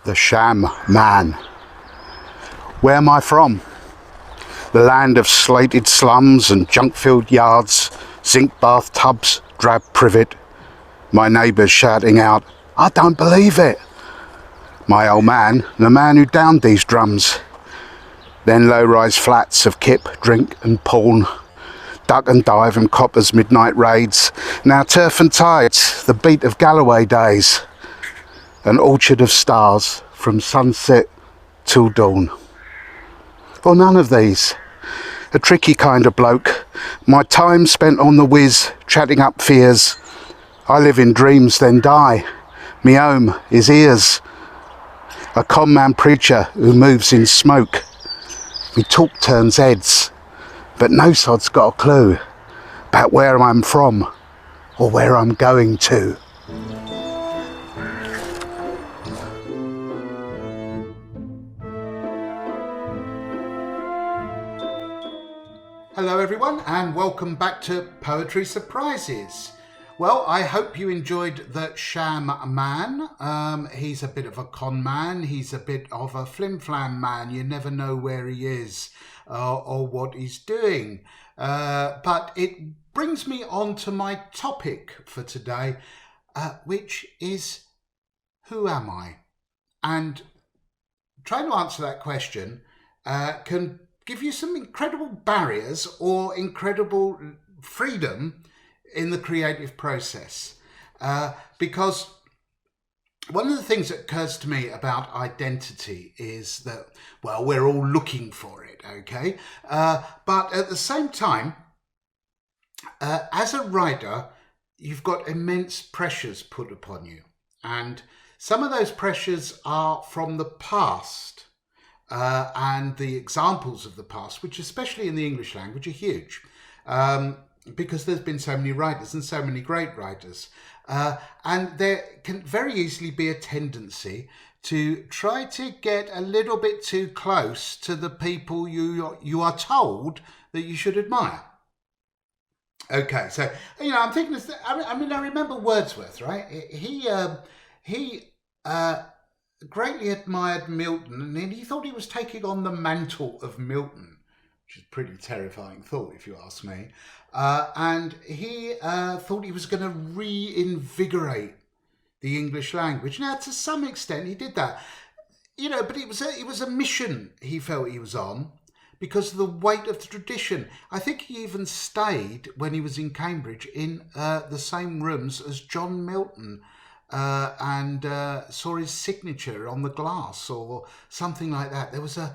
The Sham Man. Where am I from? The land of slated slums and junk-filled yards, zinc bathtubs, drab privet. My neighbours shouting out, "I don't believe it!" My old man, the man who downed these drums. Then low-rise flats of kip, drink and porn. Duck and dive and coppers' midnight raids. Now turf and tides, the beat of Galloway days. An orchard of stars from sunset till dawn. Or none of these. A tricky kind of bloke. My time spent on the whiz, chatting up fears. I live in dreams then die. Me home is ears. A con man preacher who moves in smoke. Me talk turns heads, but no sod's got a clue about where I'm from or where I'm going to. Hello everyone and welcome back to Poetry Surprises. Well, I hope you enjoyed the Sham Man. He's a bit of a con man, he's a bit of a flim-flam man. You never know where he is or what he's doing. But it brings me on to my topic for today, which is, who am I? And trying to answer that question can give you some incredible barriers or incredible freedom in the creative process. Because one of the things that occurs to me about identity is that, well, we're all looking for it, okay? But at the same time, as a writer, you've got immense pressures put upon you. And some of those pressures are from the past. And the examples of the past, which especially in the English language are huge, because there's been so many writers and so many great writers. And there can very easily be a tendency to try to get a little bit too close to the people you are told that you should admire. Okay, so, I'm thinking, I remember Wordsworth, right? He greatly admired Milton, and he thought he was taking on the mantle of Milton, which is a pretty terrifying thought, if you ask me. And he thought he was going to reinvigorate the English language. Now, to some extent, he did that, but it was a mission he felt he was on because of the weight of the tradition. I think he even stayed, when he was in Cambridge, in the same rooms as John Milton. And saw his signature on the glass or something like that. There was a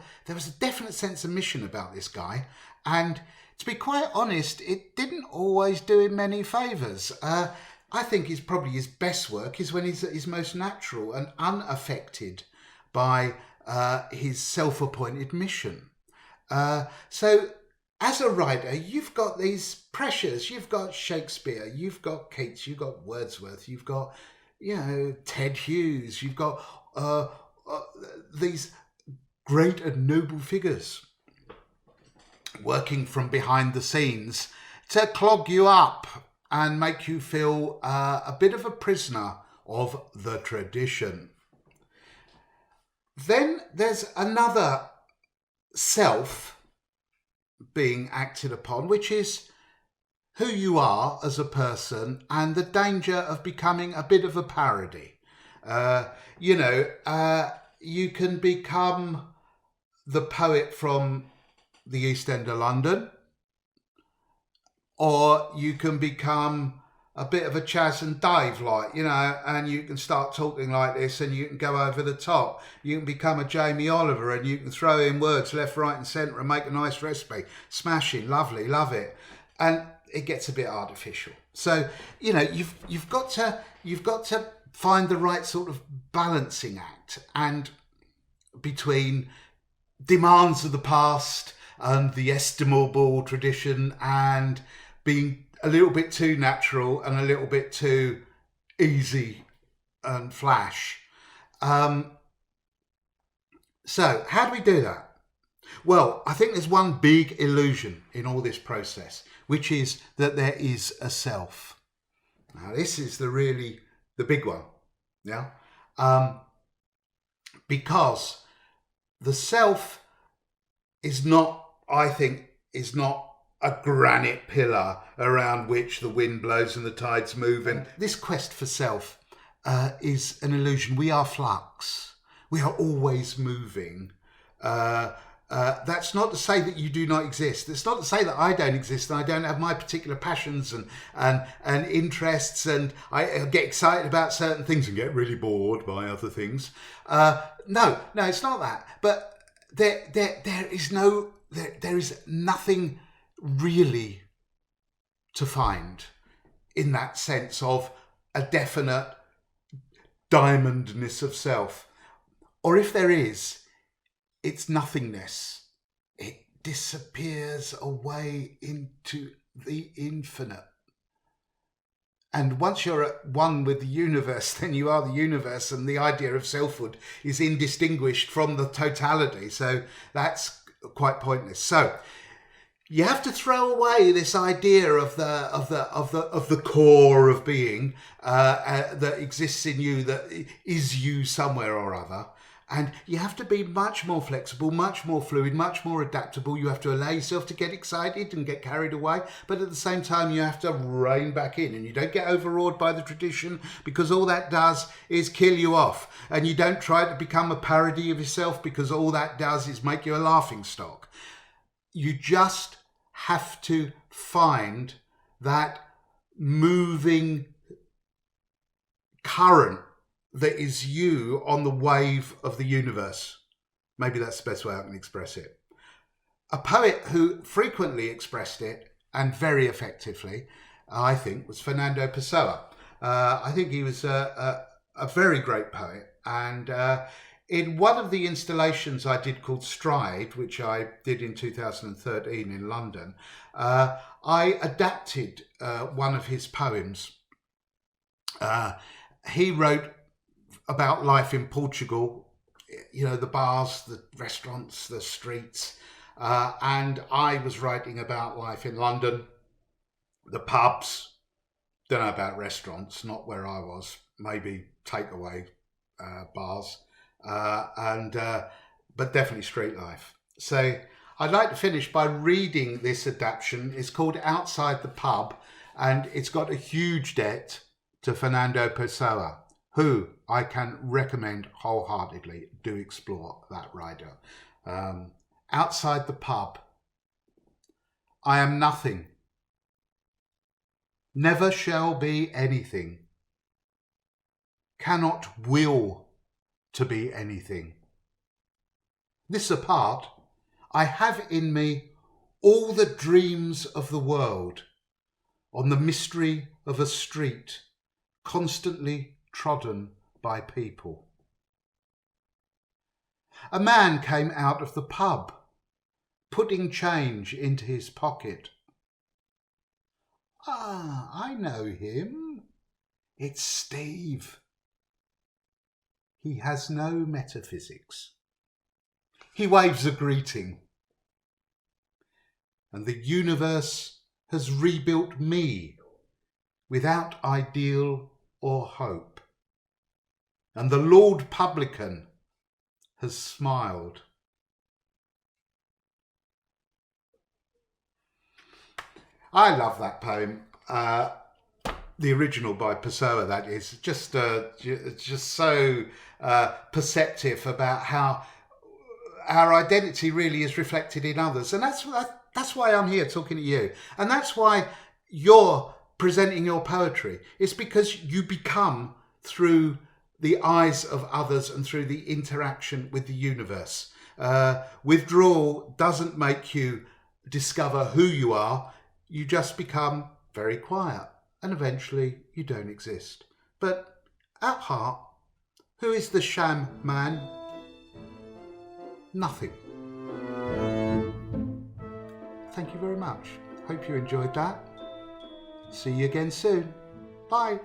definite sense of mission about this guy, and to be quite honest, it didn't always do him many favours. I think probably his best work is when he's at his most natural and unaffected by his self-appointed mission. So as a writer, you've got these pressures. You've got Shakespeare, you've got Keats, you've got Wordsworth, you've got Ted Hughes, you've got these great and noble figures working from behind the scenes to clog you up and make you feel a bit of a prisoner of the tradition. Then there's another self being acted upon, which is who you are as a person and the danger of becoming a bit of a parody. You can become the poet from the East End of London, or you can become a bit of a Chas and Dave, and you can start talking like this and you can go over the top. You can become a Jamie Oliver and you can throw in words left, right and centre and make a nice recipe. Smashing, lovely, love it. And it gets a bit artificial. So, you've got to find the right sort of balancing act and between demands of the past and the estimable tradition and being a little bit too natural and a little bit too easy and flash. So how do we do that? Well, I think there's one big illusion in all this process, which is that there is a self. Now, this is the big one. Yeah. because the self is not, I think, is not a granite pillar around which the wind blows and the tides move. And this quest for self is an illusion. We are flux. We are always moving. That's not to say that you do not exist. It's not to say that I don't exist and I don't have my particular passions and interests, and I get excited about certain things and get really bored by other things. No, it's not that. But there is nothing really to find in that sense of a definite diamondness of self. Or if there is, it's nothingness. It disappears away into the infinite. And once you're at one with the universe, then you are the universe, and the idea of selfhood is indistinguished from the totality. So that's quite pointless. So you have to throw away this idea of the core of being that exists in you, that is you somewhere or other. And you have to be much more flexible, much more fluid, much more adaptable. You have to allow yourself to get excited and get carried away. But at the same time, you have to rein back in. And you don't get overawed by the tradition, because all that does is kill you off. And you don't try to become a parody of yourself, because all that does is make you a laughing stock. You just have to find that moving current that is you on the wave of the universe. Maybe that's the best way I can express it. A poet who frequently expressed it, and very effectively, I think, was Fernando Pessoa. I think he was a very great poet. And in one of the installations I did called Stride, which I did in 2013 in London, I adapted one of his poems. He wrote about life in Portugal, you know, the bars, the restaurants, the streets. And I was writing about life in London, the pubs, don't know about restaurants, not where I was, maybe takeaway bars, but definitely street life. So I'd like to finish by reading this adaptation. It's called Outside the Pub, and it's got a huge debt to Fernando Pessoa, who I can recommend wholeheartedly. Do explore that writer. Outside the pub. I am nothing. Never shall be anything. Cannot will to be anything. This apart, I have in me all the dreams of the world, on the mystery of a street, constantly trodden by people. A man came out of the pub, putting change into his pocket. Ah, I know him. It's Steve. He has no metaphysics. He waves a greeting. And the universe has rebuilt me without ideal or hope. And the Lord Publican has smiled. I love that poem. The original by Pessoa, that is, just so perceptive about how our identity really is reflected in others. And that's why I'm here talking to you. And that's why you're presenting your poetry. It's because you become, through the eyes of others and through the interaction with the universe. Withdrawal doesn't make you discover who you are. You just become very quiet, and eventually you don't exist. But at heart, who is the Sham Man? Nothing. Thank you very much. Hope you enjoyed that. See you again soon. Bye.